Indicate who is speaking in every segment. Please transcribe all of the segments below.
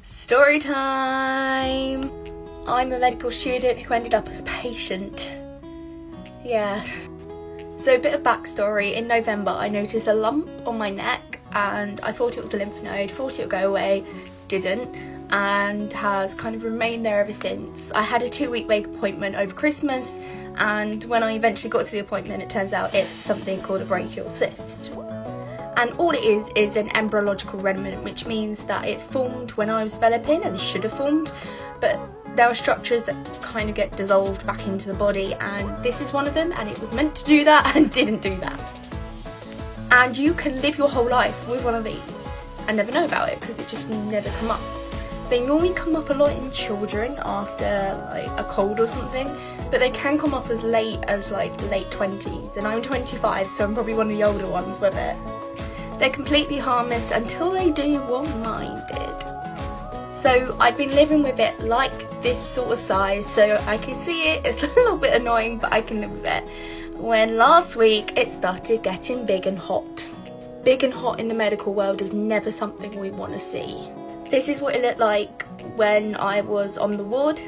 Speaker 1: Story time! I'm a medical student who ended up as a patient. Yeah. So a bit of backstory, in November I noticed a lump on my neck and I thought it was a lymph node, thought it would go away, didn't, and has kind of remained there ever since. I had a 2-week wait appointment over Christmas, and when I eventually got to the appointment it turns out it's something called a brachial cyst. And all it is an embryological remnant, which means that it formed when I was developing and it should have formed, but there are structures that kind of get dissolved back into the body, and this is one of them, and it was meant to do that and didn't do that. And you can live your whole life with one of these and never know about it because it just never come up. They normally come up a lot in children after like a cold or something, but they can come up as late as like late 20s, and I'm 25, so I'm probably one of the older ones with it. They're completely harmless until they do what mine did. So I'd been living with it like this sort of size, so I can see it, it's a little bit annoying, but I can live with it. When last week it started getting big and hot. Big and hot in the medical world is never something we want to see. This is what it looked like when I was on the ward.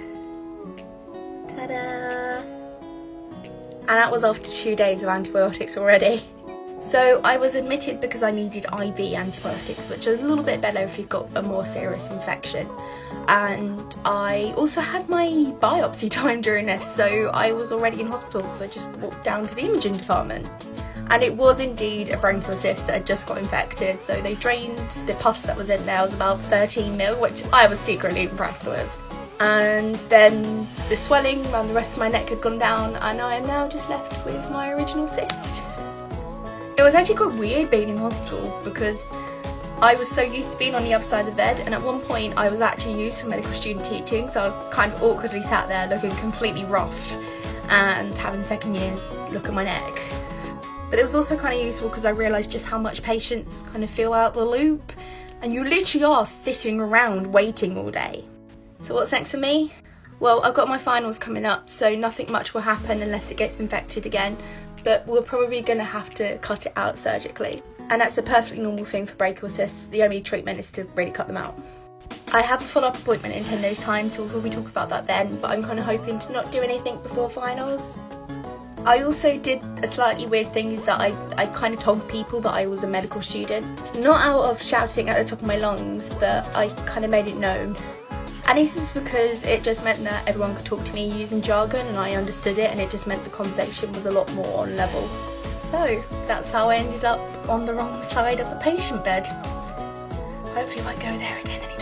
Speaker 1: Ta-da! And that was after 2 days of antibiotics already. So I was admitted because I needed IV antibiotics, which is a little bit better if you've got a more serious infection. And I also had my biopsy time during this, so I was already in hospital, so I just walked down to the imaging department. And it was indeed a brachial cyst that had just got infected, so they drained the pus that was in there. It was about 13 mil, which I was secretly impressed with. And then the swelling around the rest of my neck had gone down, and I am now just left with my original cyst. It was actually quite weird being in hospital because I was so used to being on the other side of the bed, and at one point I was actually used to medical student teaching, so I was kind of awkwardly sat there looking completely rough and having second years look at my neck. But it was also kind of useful because I realised just how much patients kind of feel out the loop, and you literally are sitting around waiting all day. So what's next for me? Well, I've got my finals coming up, so nothing much will happen unless it gets infected again, but we're probably going to have to cut it out surgically. And that's a perfectly normal thing for brachial cysts. The only treatment is to really cut them out. I have a follow-up appointment in 10 days time, so we'll probably talk about that then, but I'm kind of hoping to not do anything before finals. I also did a slightly weird thing, is that I kind of told people that I was a medical student. Not out of shouting at the top of my lungs, but I kind of made it known. And this is because it just meant that everyone could talk to me using jargon and I understood it, and it just meant the conversation was a lot more on level. So that's how I ended up on the wrong side of the patient bed. Hopefully I won't go there again anymore.